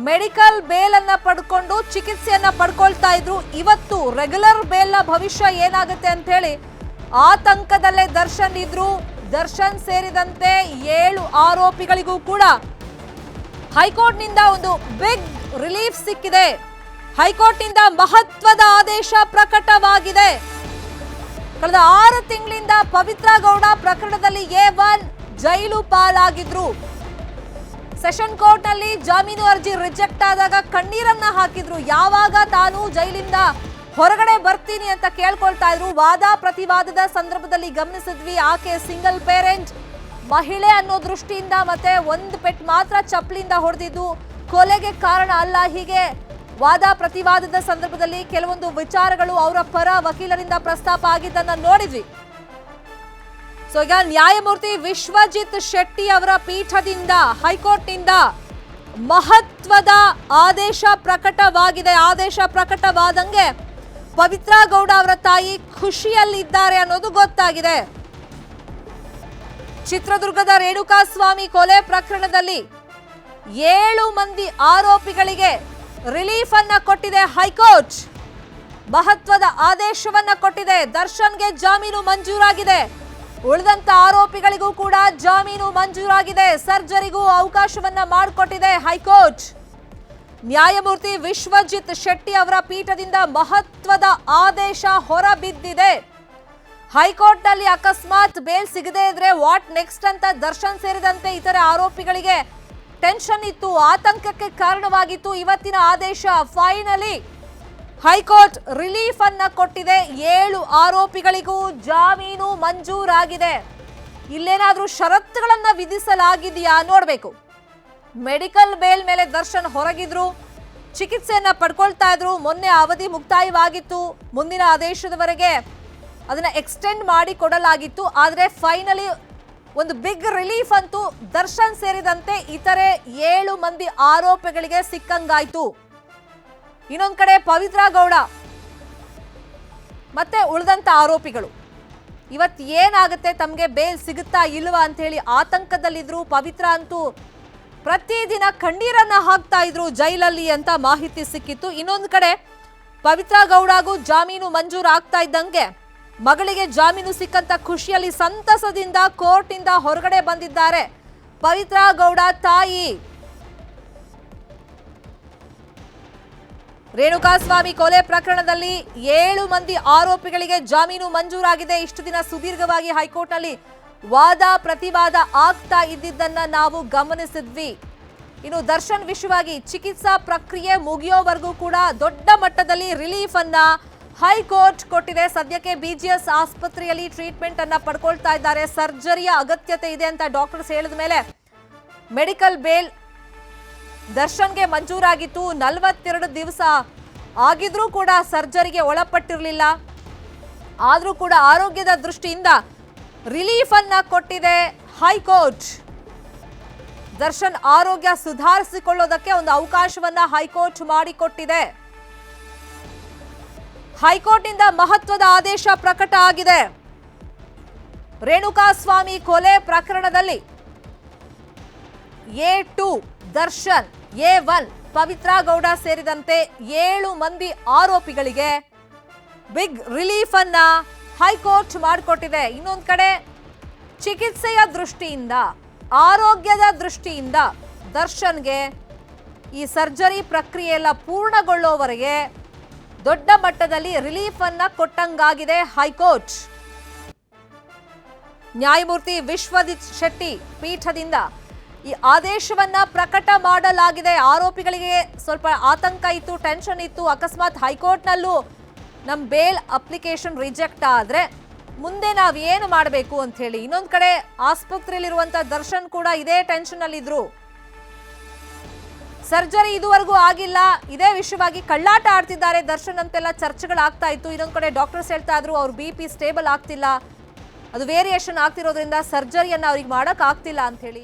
Medical bale ಅನ್ನ ಪಡ್ಕೊಂಡು ಚಿಕಿತ್ಸೆಯನ್ನ ಪಡ್ಕೊಳ್ತಾ ಇದ್ರು. ಇವತ್ತು ರೆಗ್ಯುಲರ್ ಬೇಲ್ ನ ಭವಿಷ್ಯ ಏನಾಗುತ್ತೆ ಅಂತ ಹೇಳಿ ಆತಂಕದಲ್ಲೇ ದರ್ಶನ್ ಇದ್ರು. ದರ್ಶನ್ ಸೇರಿದಂತೆ 7 ಆರೋಪಿಗಳಿಗೂ ಕೂಡ ಹೈಕೋರ್ಟ್ ನಿಂದ ಒಂದು ಬಿಗ್ ರಿಲೀಫ್ ಸಿಕ್ಕಿದೆ. ಹೈಕೋರ್ಟ್ ನಿಂದ ಮಹತ್ವದ ಆದೇಶ ಪ್ರಕಟವಾಗಿದೆ. ಕಳೆದ 6 ತಿಂಗಳಿಂದ ಪವಿತ್ರ ಗೌಡ ಪ್ರಕರಣದಲ್ಲಿ A1 ಜೈಲು ಪಾಲಾಗಿದ್ರು. ಸೆಷನ್ ಕೋರ್ಟ್ ನಲ್ಲಿ ಜಾಮೀನು ಅರ್ಜಿ ರಿಜೆಕ್ಟ್ ಆದಾಗ ಕಣ್ಣೀರನ್ನ ಹಾಕಿದ್ರು. ಯಾವಾಗ ತಾನು ಜೈಲಿಂದ ಹೊರಗಡೆ ಬರ್ತೀನಿ ಅಂತ ಕೇಳ್ಕೊಳ್ತಾ ಇದ್ರು. ವಾದ ಪ್ರತಿವಾದದ ಸಂದರ್ಭದಲ್ಲಿ ಗಮನಿಸಿದ್ವಿ, ಆಕೆ ಸಿಂಗಲ್ ಪೇರೆಂಟ್ ಮಹಿಳೆ ಅನ್ನೋ ದೃಷ್ಟಿಯಿಂದ ಮತ್ತೆ ಒಂದು ಪೆಟ್ ಮಾತ್ರ ಚಪ್ಪಲಿಂದ ಹೊಡೆದಿದ್ದು ಕೊಲೆಗೆ ಕಾರಣ ಅಲ್ಲ. ಹೀಗೆ ವಾದ ಪ್ರತಿವಾದದ ಸಂದರ್ಭದಲ್ಲಿ ಕೆಲವೊಂದು ವಿಚಾರಗಳು ಅವರ ಪರ ವಕೀಲರಿಂದ ಪ್ರಸ್ತಾಪ ಆಗಿದ್ದನ್ನ ನೋಡಿದ್ವಿ. ಸೊ ಈಗ ನ್ಯಾಯಮೂರ್ತಿ ವಿಶ್ವಜಿತ್ ಶೆಟ್ಟಿ ಅವರ ಪೀಠದಿಂದ ಹೈಕೋರ್ಟ್ ನಿಂದ ಮಹತ್ವದ ಆದೇಶ ಪ್ರಕಟವಾಗಿದೆ. ಆದೇಶ ಪ್ರಕಟವಾದಂಗೆ ಪವಿತ್ರ ಗೌಡ ಅವರ ತಾಯಿ ಖುಷಿಯಲ್ಲಿದ್ದಾರೆ ಅನ್ನೋದು ಗೊತ್ತಾಗಿದೆ. ಚಿತ್ರದುರ್ಗದ ರೇಣುಕಾಸ್ವಾಮಿ ಕೊಲೆ ಪ್ರಕರಣದಲ್ಲಿ 7 ಮಂದಿ ಆರೋಪಿಗಳಿಗೆ ರಿಲೀಫ್ ಅನ್ನ ಕೊಟ್ಟಿದೆ ಹೈಕೋರ್ಟ್. ಮಹತ್ವದ ಆದೇಶವನ್ನ ಕೊಟ್ಟಿದೆ. ದರ್ಶನ್ಗೆ ಜಾಮೀನು ಮಂಜೂರಾಗಿದೆ. ಉಳಿದಂತ ಆರೋಪಿಗಳಿಗೂ ಕೂಡ ಜಾಮೀನು ಮಂಜೂರಾಗಿದೆ. ಸರ್ಜರಿಗೂ ಅವಕಾಶವನ್ನ ಮಾಡಿಕೊಟ್ಟಿದೆ ಹೈಕೋರ್ಟ್. ನ್ಯಾಯಮೂರ್ತಿ ವಿಶ್ವಜಿತ್ ಶೆಟ್ಟಿ ಅವರ ಪೀಠದಿಂದ ಮಹತ್ವದ ಆದೇಶ ಹೊರಬಿದ್ದಿದೆ. ಹೈಕೋರ್ಟ್ ನಲ್ಲಿ ಅಕಸ್ಮಾತ್ ಬೇಲ್ ಸಿಗದೇ ಇದ್ರೆ ವಾಟ್ ನೆಕ್ಸ್ಟ್ ಅಂತ ದರ್ಶನ್ ಸೇರಿದಂತೆ ಇತರೆ ಆರೋಪಿಗಳಿಗೆ ಟೆನ್ಷನ್ ಇತ್ತು, ಆತಂಕಕ್ಕೆ ಕಾರಣವಾಗಿತ್ತು. ಇವತ್ತಿನ ಆದೇಶ ಫೈನಲಿ ಹೈಕೋರ್ಟ್ ರಿಲೀಫ್ ಅನ್ನ ಕೊಟ್ಟಿದೆ. 7 ಆರೋಪಿಗಳಿಗೂ ಜಾಮೀನು ಮಂಜೂರಾಗಿದೆ. ಇಲ್ಲೇನಾದ್ರೂ ಷರತ್ತುಗಳನ್ನ ವಿಧಿಸಲಾಗಿದೆಯಾ ನೋಡ್ಬೇಕು. ಮೆಡಿಕಲ್ ಬೇಲ್ ಮೇಲೆ ದರ್ಶನ್ ಹೊರಗಿದ್ರು, ಚಿಕಿತ್ಸೆಯನ್ನ ಪಡ್ಕೊಳ್ತಾ ಇದ್ರು. ಮೊನ್ನೆ ಅವಧಿ ಮುಕ್ತಾಯವಾಗಿತ್ತು. ಮುಂದಿನ ಆದೇಶದವರೆಗೆ ಅದನ್ನ ಎಕ್ಸ್ಟೆಂಡ್ ಮಾಡಿ ಕೊಡಲಾಗಿತ್ತು. ಆದ್ರೆ ಫೈನಲಿ ಒಂದು ಬಿಗ್ ರಿಲೀಫ್ ಅಂತೂ ದರ್ಶನ್ ಸೇರಿದಂತೆ ಇತರೆ 7 ಮಂದಿ ಆರೋಪಿಗಳಿಗೆ ಸಿಕ್ಕಂಗಾಯ್ತು. ಇನ್ನೊಂದ್ ಕಡೆ ಪವಿತ್ರ ಗೌಡ ಮತ್ತೆ ಉಳಿದಂತ ಆರೋಪಿಗಳು ಇವತ್ತು ಏನಾಗುತ್ತೆ, ತಮಗೆ ಬೇಲ್ ಸಿಗುತ್ತಾ ಇಲ್ವಾ ಅಂತ ಹೇಳಿ ಆತಂಕದಲ್ಲಿದ್ರು. ಪವಿತ್ರ ಅಂತೂ ಪ್ರತಿದಿನ ಕಣ್ಣೀರನ್ನ ಹಾಕ್ತಾ ಇದ್ರು ಜೈಲಲ್ಲಿ ಅಂತ ಮಾಹಿತಿ ಸಿಕ್ಕಿತ್ತು. ಇನ್ನೊಂದು ಕಡೆ ಪವಿತ್ರ ಗೌಡಗೂ ಜಾಮೀನು ಮಂಜೂರು ಆಗ್ತಾ ಇದ್ದಂಗೆ ಮಗಳಿಗೆ ಜಾಮೀನು ಸಿಕ್ಕಂತ ಖುಷಿಯಲ್ಲಿ ಸಂತಸದಿಂದ ಕೋರ್ಟ್ ಇಂದ ಹೊರಗಡೆ ಬಂದಿದ್ದಾರೆ ಪವಿತ್ರ ಗೌಡ ತಾಯಿ. ರೇಣುಕಾಸ್ವಾಮಿ ಕೊಲೆ ಪ್ರಕರಣದಲ್ಲಿ 7 ಮಂದಿ ಆರೋಪಿಗಳಿಗೆ ಜಾಮೀನು ಮಂಜೂರಾಗಿದೆ. ಇಷ್ಟು ದಿನ ಸುದೀರ್ಘವಾಗಿ ಹೈಕೋರ್ಟ್ ನಲ್ಲಿ ವಾದ ಪ್ರತಿವಾದ ಆಗ್ತಾ ಇದ್ದಿದ್ದನ್ನ ನಾವು ಗಮನಿಸಿದ್ವಿ. ಇನ್ನು ದರ್ಶನ್ ವಿಷಯವಾಗಿ ಚಿಕಿತ್ಸಾ ಪ್ರಕ್ರಿಯೆ ಮುಗಿಯೋವರೆಗೂ ಕೂಡ ದೊಡ್ಡ ಮಟ್ಟದಲ್ಲಿ ರಿಲೀಫ್ ಅನ್ನ ಹೈಕೋರ್ಟ್ ಕೊಟ್ಟಿದೆ. ಸದ್ಯಕ್ಕೆ BGS ಆಸ್ಪತ್ರೆಯಲ್ಲಿ ಟ್ರೀಟ್ಮೆಂಟ್ ಅನ್ನ ಪಡ್ಕೊಳ್ತಾ ಇದ್ದಾರೆ. ಸರ್ಜರಿಯ ಅಗತ್ಯತೆ ಇದೆ ಅಂತ ಡಾಕ್ಟರ್ಸ್ ಹೇಳಿದ ಮೇಲೆ ಮೆಡಿಕಲ್ ಬೇಲ್ ದರ್ಶನ್ಗೆ ಮಂಜೂರಾಗಿತ್ತು. 42 ದಿವಸ ಆಗಿದ್ರೂ ಕೂಡ ಸರ್ಜರಿಗೆ ಒಳಪಟ್ಟಿರಲಿಲ್ಲ. ಆದ್ರೂ ಕೂಡ ಆರೋಗ್ಯದ ದೃಷ್ಟಿಯಿಂದ ರಿಲೀಫ್ ಅನ್ನ ಕೊಟ್ಟಿದೆ ಹೈಕೋರ್ಟ್. ದರ್ಶನ್ ಆರೋಗ್ಯ ಸುಧಾರಿಸಿಕೊಳ್ಳೋದಕ್ಕೆ ಒಂದು ಅವಕಾಶವನ್ನ ಹೈಕೋರ್ಟ್ ಮಾಡಿಕೊಟ್ಟಿದೆ. ಹೈಕೋರ್ಟ್ ನಿಂದ ಮಹತ್ವದ ಆದೇಶ ಪ್ರಕಟ ಆಗಿದೆ. ರೇಣುಕಾಸ್ವಾಮಿ ಕೊಲೆ ಪ್ರಕರಣದಲ್ಲಿ A2 ದರ್ಶನ್, A1 ಪವಿತ್ರ ಗೌಡ ಸೇರಿದಂತೆ 7 ಮಂದಿ ಆರೋಪಿಗಳಿಗೆ ಬಿಗ್ ರಿಲೀಫ್ ಅನ್ನ ಹೈಕೋರ್ಟ್ ಮಾಡಿಕೊಟ್ಟಿದೆ. ಇನ್ನೊಂದು ಕಡೆ ಚಿಕಿತ್ಸೆಯ ದೃಷ್ಟಿಯಿಂದ, ಆರೋಗ್ಯದ ದೃಷ್ಟಿಯಿಂದ ದರ್ಶನ್ಗೆ ಈ ಸರ್ಜರಿ ಪ್ರಕ್ರಿಯೆ ಎಲ್ಲ ಪೂರ್ಣಗೊಳ್ಳೋವರೆಗೆ ದೊಡ್ಡ ಮಟ್ಟದಲ್ಲಿ ರಿಲೀಫ್ ಅನ್ನ ಕೊಟ್ಟಂಗಾಗಿದೆ ಹೈಕೋರ್ಟ್. ನ್ಯಾಯಮೂರ್ತಿ ವಿಶ್ವಜಿತ್ ಶೆಟ್ಟಿ ಪೀಠದಿಂದ ಈ ಆದೇಶವನ್ನ ಪ್ರಕಟ ಮಾಡಲಾಗಿದೆ. ಆರೋಪಿಗಳಿಗೆ ಸ್ವಲ್ಪ ಆತಂಕ ಇತ್ತು, ಟೆನ್ಷನ್ ಇತ್ತು. ಅಕಸ್ಮಾತ್ ಹೈಕೋರ್ಟ್ ನಲ್ಲೂ ನಮ್ಮ ಬೇಲ್ ಅಪ್ಲಿಕೇಶನ್ ರಿಜೆಕ್ಟ್ ಆದ್ರೆ ಮುಂದೆ ನಾವು ಏನು ಮಾಡಬೇಕು ಅಂತ ಹೇಳಿ. ಇನ್ನೊಂದು ಕಡೆ ಆಸ್ಪತ್ರೆಯಲ್ಲಿರುವಂತ ದರ್ಶನ್ ಕೂಡ ಇದೇ ಟೆನ್ಷನ್ ಅಲ್ಲಿ ಇದ್ರು. ಸರ್ಜರಿ ಇದುವರೆಗೂ ಆಗಿಲ್ಲ, ಇದೇ ವಿಷಯವಾಗಿ ಕಳ್ಳಾಟ ಆಡ್ತಿದ್ದಾರೆ ದರ್ಶನ್ ಅಂತೆಲ್ಲ ಚರ್ಚೆಗಳಾಗ್ತಾ ಇತ್ತು. ಇನ್ನೊಂದು ಕಡೆ ಡಾಕ್ಟರ್ಸ್ ಹೇಳ್ತಾ ಇದ್ರು ಅವ್ರ BP ಸ್ಟೇಬಲ್ ಆಗ್ತಿಲ್ಲ, ಅದು ವೇರಿಯೇಷನ್ ಆಗ್ತಿರೋದ್ರಿಂದ ಸರ್ಜರಿಯನ್ನ ಅವ್ರಿಗೆ ಮಾಡಕ್ ಆಗ್ತಿಲ್ಲ ಅಂತ ಹೇಳಿ.